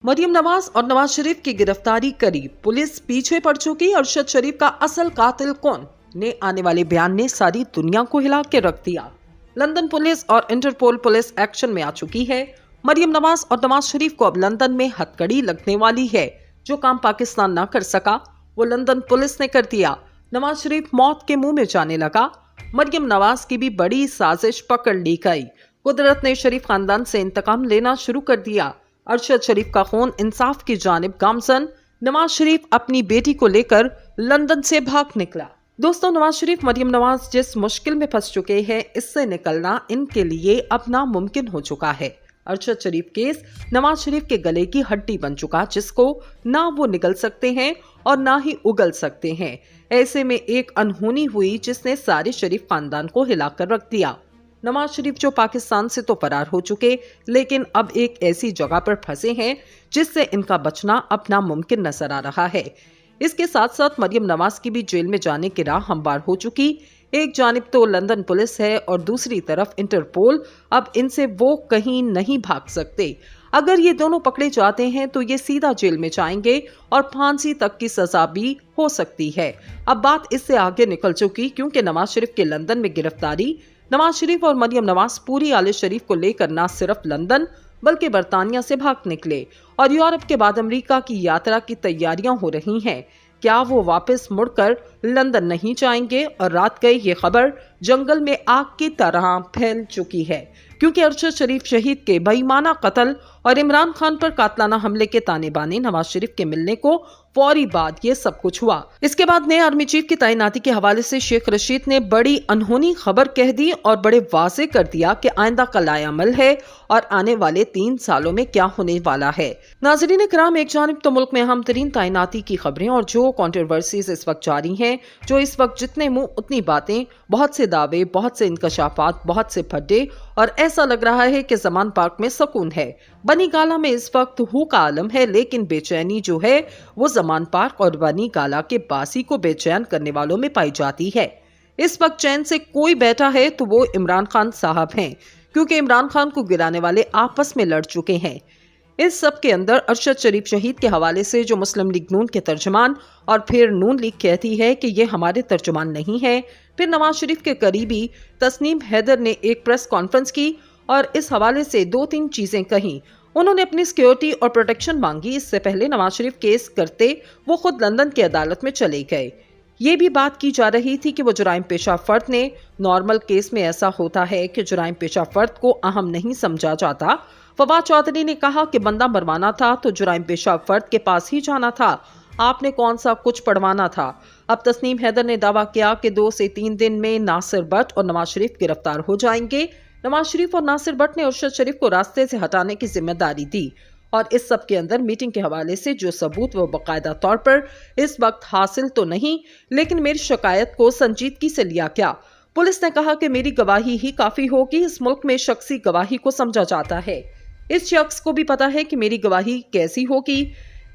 मरियम नवाज और नवाज शरीफ की गिरफ्तारी करीब, पुलिस पीछे पड़ चुकी। अरशद शरीफ का असल कातिल कौन ने आने वाले बयान ने सारी दुनिया को हिला के रख दिया। लंदन पुलिस और इंटरपोल पुलिस एक्शन में आ चुकी है। मरियम नवाज और नवाज शरीफ को अब लंदन में हथकड़ी लगने वाली है। जो काम पाकिस्तान ना कर सका वो लंदन पुलिस ने कर दिया। नवाज शरीफ मौत के मुंह में जाने लगा। मरियम नवाज की भी बड़ी साजिश पकड़ ली गई। कुदरत ने शरीफ खानदान से इंतकाम लेना शुरू कर दिया। अरशद शरीफ का खून इंसाफ की जानिब गामजन। नवाज शरीफ अपनी बेटी को लेकर लंदन से भाग निकला। दोस्तों, नवाज शरीफ मरियम नवाज जिस मुश्किल में फंस चुके हैं, इससे निकलना इनके लिए अब नामुमकिन हो चुका है। अरशद शरीफ केस नवाज शरीफ के गले की हड्डी बन चुका, जिसको ना वो निगल सकते हैं और ना ही उगल सकते हैं। ऐसे में एक अनहोनी हुई जिसने सारे शरीफ खानदान को हिलाकर रख दिया। नवाज शरीफ जो पाकिस्तान से तो फरार हो चुके, लेकिन अब एक ऐसी जगह पर फंसे हैं जिससे इनका बचना अब नामुमकिन नजर आ रहा है। इसके साथ साथ मरियम नवाज की भी जेल में जाने की राह हमवार हो चुकी। एक जानिब तो लंदन पुलिस है और दूसरी तरफ इंटरपोल। अब इनसे वो कहीं नहीं भाग सकते। अगर ये दोनों पकड़े जाते हैं तो ये सीधा जेल में जाएंगे और फांसी तक की सजा भी हो सकती है। अब बात इससे आगे निकल चुकी, क्योंकि नवाज शरीफ के लंदन में गिरफ्तारी। नवाज शरीफ और मरियम नवाज पूरी आले शरीफ को लेकर न सिर्फ लंदन बल्कि बर्तानिया से भाग निकले और यूरोप के बाद अमेरिका की यात्रा की तैयारियां हो रही हैं। क्या वो वापस मुड़कर लंदन नहीं जाएंगे? और रात गई ये खबर जंगल में आग की तरह फैल चुकी है, क्योंकि अरशद शरीफ शहीद के बेईमाना कत्ल और इमरान खान पर कातलाना हमले के ताने बाने नवाज शरीफ के मिलने को फौरी बाद ये सब कुछ हुआ। इसके बाद नए आर्मी चीफ की तैनाती के हवाले से शेख रशीद ने बड़ी अनहोनी खबर कह दी और बड़े वाजे कर दिया कि आइंदा का लायामल है और आने वाले 3 सालों में क्या होने वाला है। नाज़रीन किराम, एक जानिब तो मुल्क में अहम तरीन तैनाती की खबरें और जो कंट्रोवर्सीज इस वक्त जारी हैं, जो इस वक्त जितने मुंह उतनी बातें, बहुत से दावे, बहुत से इंकशाफात, बहुत से फड्डे, और ऐसा लग रहा है कि ज़मान पार्क में सुकून है। बनी गाला में इस वक्त हू का आलम है, लेकिन बेचैनी जो है वो ज़मान पार्क और बनी गाला के बासी को बेचैन करने वालों में पाई जाती है। इस वक्त चैन से कोई बैठा है तो वो इमरान खान साहब हैं, क्योंकि इमरान खान को गिराने वाले आपस में लड़ चुके हैं। इस सब के अंदर अरशद शरीफ शहीद के हवाले से जो मुस्लिम लीग नून के तर्जुमान और फिर नून लीग कहती है कि ये हमारे तर्जुमान नहीं है। फिर नवाज शरीफ के करीबी तस्नीम हैदर ने एक प्रेस कॉन्फ्रेंस की और इस हवाले से 2-3 चीजें कहीं। उन्होंने अपनी सिक्योरिटी और प्रोटेक्शन मांगी। इससे पहले नवाज शरीफ केस करते वो खुद लंदन की अदालत में चले गए। ये भी बात की जा रही थी कि वो जुराइम पेशा फर्द ने, नॉर्मल केस में ऐसा होता है कि जुराइम पेशा फर्द को अहम नहीं समझा जाता। फवाद चौधरी ने कहा कि बंदा मरवाना था तो जुराइम पेशा फर्द के पास ही जाना था, आपने कौन सा कुछ पढ़वाना था। अब तस्नीम हैदर ने दावा किया कि 2 से 3 दिन में नासिर भट्ट और नवाज शरीफ गिरफ्तार हो जाएंगे। नवाज शरीफ और नासिर भट्ट ने अरशद शरीफ को रास्ते से हटाने की जिम्मेदारी दी और इस सब के अंदर मीटिंग के हवाले से जो सबूत वो बाकायदा तौर पर इस वक्त हासिल तो नहीं, लेकिन मेरी शिकायत को संजीदगी से लिया क्या। पुलिस ने कहा कि मेरी गवाही ही काफी होगी। इस मुल्क में शख्सी गवाही को समझा जाता है। इस शख्स को भी पता है कि मेरी गवाही कैसी होगी।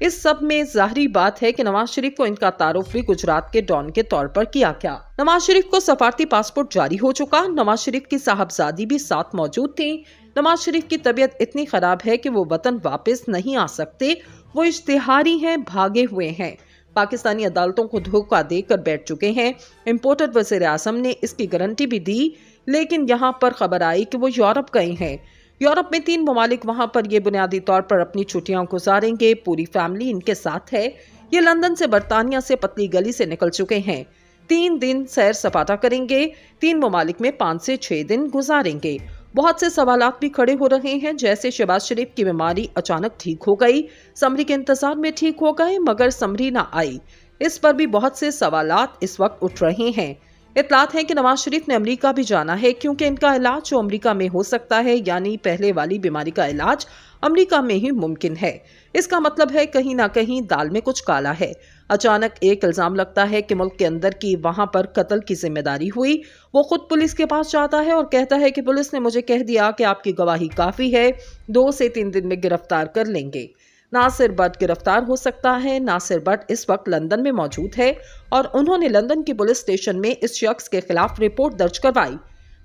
इस सब में जाहिर बात है कि नवाज शरीफ को इनका तारुफ भी गुजरात के डॉन के तौर पर किया क्या। नवाज शरीफ को सफारती पासपोर्ट जारी हो चुका। नवाज शरीफ की साहबजादी भी साथ मौजूद थी। नवाज शरीफ की तबीयत इतनी खराब है कि वो वतन वापस नहीं आ सकते। वो इश्तिहारी हैं, भागे हुए हैं, पाकिस्तानी अदालतों को धोखा देकर बैठ चुके हैं। इम्पोर्टेड वज़ीर आज़म ने इसकी गारंटी भी दी, लेकिन यहाँ पर खबर आई कि वो यूरोप गए हैं। यूरोप में 3 ममालिक वहां पर ये बुनियादी तौर पर अपनी छुट्टियां गुजारेंगे। पूरी फैमिली इनके साथ है। ये लंदन से बर्तानिया से पतली गली से निकल चुके हैं। 3 दिन सैर सपाटा करेंगे। 3 ममालिक में 5 से 6 दिन गुजारेंगे। बहुत से सवालात भी खड़े हो रहे हैं, जैसे शहबाज शरीफ की बीमारी अचानक ठीक हो गई, समरी के इंतजार में ठीक हो गए मगर समरी ना आई। इस पर भी बहुत से सवालात इस वक्त उठ रहे हैं। इतलात है कि नवाज शरीफ ने अमेरिका भी जाना है, क्योंकि इनका इलाज जो अमेरिका में हो सकता है, यानी पहले वाली बीमारी का इलाज अमेरिका में ही मुमकिन है। इसका मतलब है कहीं ना कहीं दाल में कुछ काला है। अचानक एक इल्जाम लगता है कि मुल्क के अंदर की वहां पर कत्ल की जिम्मेदारी हुई। वो खुद पुलिस के पास जाता है और कहता है कि पुलिस ने मुझे कह दिया कि आपकी गवाही काफी है, 2 से 3 दिन में गिरफ्तार कर लेंगे। नासिर भट्ट गिरफ्तार हो सकता है। नासिर भट्ट इस वक्त लंदन में मौजूद है और उन्होंने लंदन की पुलिस स्टेशन में इस शख्स के खिलाफ रिपोर्ट दर्ज करवाई।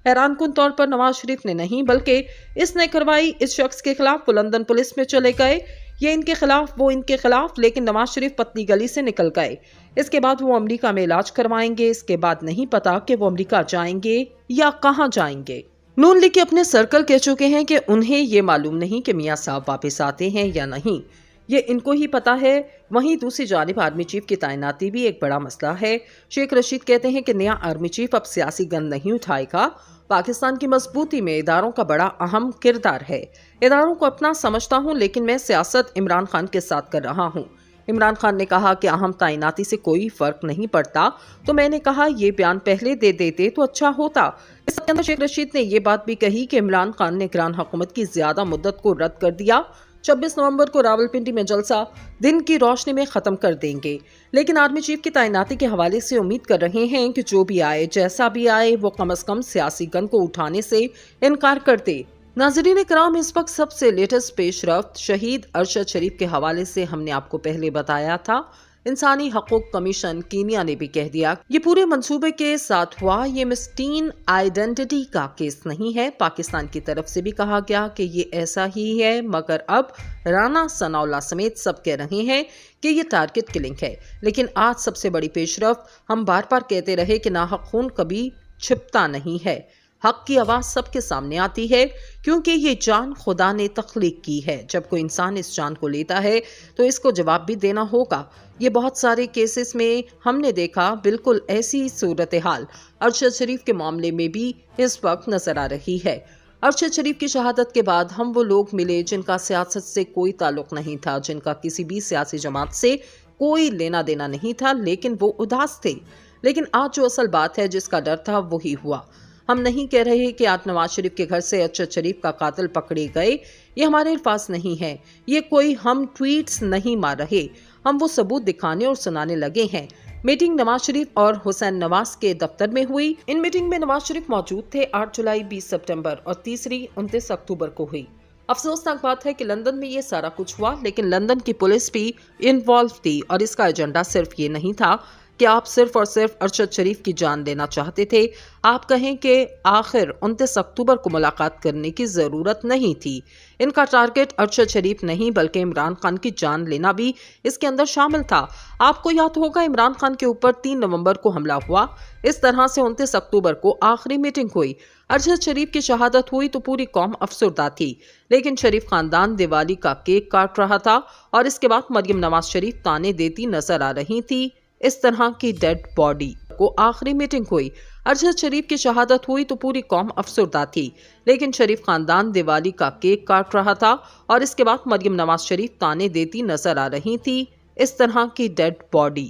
हैरानकुन तौर पर नवाज शरीफ ने नहीं बल्कि इसने करवाई। इस शख्स के खिलाफ वो लंदन पुलिस में चले गए। یہ ان کے خلاف، وہ ان کے خلاف، لیکن نواز شریف پتلی گلی سے نکل گئے۔ اس کے بعد وہ امریکہ میں علاج کروائیں گے، اس کے بعد نہیں پتا کہ وہ امریکہ جائیں گے یا کہاں جائیں گے۔ نون لیگ کے اپنے سرکل کہہ چکے ہیں کہ انہیں یہ معلوم نہیں کہ میاں صاحب واپس آتے ہیں یا نہیں، یہ ان کو ہی پتا ہے۔ وہیں دوسری جانب آرمی چیف کی تعیناتی بھی ایک بڑا مسئلہ ہے۔ شیخ رشید کہتے ہیں کہ نیا آرمی چیف اب سیاسی گن نہیں اٹھائے گا۔ پاکستان کی مضبوطی میں اداروں کا بڑا اہم کردار ہے۔ اداروں کو اپنا سمجھتا ہوں، لیکن میں سیاست عمران خان کے ساتھ کر رہا ہوں۔ عمران خان نے کہا کہ اہم تعیناتی سے کوئی فرق نہیں پڑتا، تو میں نے کہا یہ بیان پہلے دے دیتے تو اچھا ہوتا۔ اس کے اندر شیخ رشید نے یہ بات بھی کہی کہ عمران خان نے نگران حکومت کی زیادہ مدت کو رد کر دیا۔ 26 نومبر کو راولپنڈی میں جلسہ دن کی روشنی میں ختم کر دیں گے، لیکن آرمی چیف کی تعیناتی کے حوالے سے امید کر رہے ہیں کہ جو بھی آئے، جیسا بھی آئے، وہ کم از کم سیاسی گن کو اٹھانے سے انکار کر دے۔ ناظرین کرام، اس وقت سب سے لیٹسٹ پیش رفت شہید ارشد شریف کے حوالے سے ہم نے آپ کو پہلے بتایا تھا۔ انسانی حقوق کمیشن کینیا نے بھی کہہ دیا یہ پورے منصوبے کے ساتھ ہوا، یہ مسٹین آئیڈینٹی کا کیس نہیں ہے۔ پاکستان کی طرف سے بھی کہا گیا کہ یہ ایسا ہی ہے، مگر اب رانا ثناء اللہ سمیت سب کہہ رہے ہیں کہ یہ ٹارگٹ کلنگ ہے۔ لیکن آج سب سے بڑی پیش رفت، ہم بار بار کہتے رہے کہ ناحق خون کبھی چھپتا نہیں ہے، حق کی آواز سب کے سامنے آتی ہے، کیونکہ یہ جان خدا نے تخلیق کی ہے۔ جب کوئی انسان اس جان کو لیتا ہے تو اس کو جواب بھی دینا ہوگا۔ یہ بہت سارے کیسز میں ہم نے دیکھا، بالکل ایسی صورتحال ارشد شریف کے معاملے میں بھی اس وقت نظر آ رہی ہے۔ ارشد شریف کی شہادت کے بعد ہم وہ لوگ ملے جن کا سیاست سے کوئی تعلق نہیں تھا، جن کا کسی بھی سیاسی جماعت سے کوئی لینا دینا نہیں تھا، لیکن وہ اداس تھے۔ لیکن آج جو اصل بات ہے، جس کا ڈر تھا، وہی ہوا۔ ہم نہیں کہہ رہے کہ آج نواز شریف کے گھر سے ارشد شریف کا قاتل پکڑے گئے، یہ ہمارے الفاظ نہیں ہے، یہ کوئی ہم ٹویٹس نہیں مار رہے، ہم وہ ثبوت دکھانے اور سنانے لگے ہیں۔ میٹنگ نواز شریف اور حسین نواز کے دفتر میں ہوئی۔ ان میٹنگ میں نواز شریف موجود تھے۔ 8 جولائی، 20 سپٹمبر اور تیسری 29 اکتوبر کو ہوئی۔ افسوسناک بات ہے کہ لندن میں یہ سارا کچھ ہوا، لیکن لندن کی پولیس بھی انوالو تھی، اور اس کا ایجنڈا صرف یہ نہیں تھا کہ آپ صرف اور صرف ارشد شریف کی جان لینا چاہتے تھے۔ آپ کہیں کہ آخر 29 اکتوبر کو ملاقات کرنے کی ضرورت نہیں تھی۔ ان کا ٹارگٹ ارشد شریف نہیں بلکہ عمران خان کی جان لینا بھی اس کے اندر شامل تھا۔ آپ کو یاد ہوگا عمران خان کے اوپر 3 نومبر کو حملہ ہوا، اس طرح سے 29 اکتوبر کو آخری میٹنگ ہوئی۔ ارشد شریف کی شہادت ہوئی تو پوری قوم افسردہ تھی، لیکن شریف خاندان دیوالی کا کیک کاٹ رہا تھا، اور اس کے بعد مریم نواز شریف تانے دیتی نظر آ رہی تھی۔ اس طرح کی ڈیڈ باڈی کو آخری میٹنگ ہوئی۔ ارشد شریف کی شہادت ہوئی تو پوری قوم افسردہ تھی، لیکن شریف خاندان دیوالی کا کیک کاٹ رہا تھا، اور اس کے بعد مریم نواز شریف تانے دیتی نظر آ رہی تھی۔ اس طرح کی ڈیڈ باڈی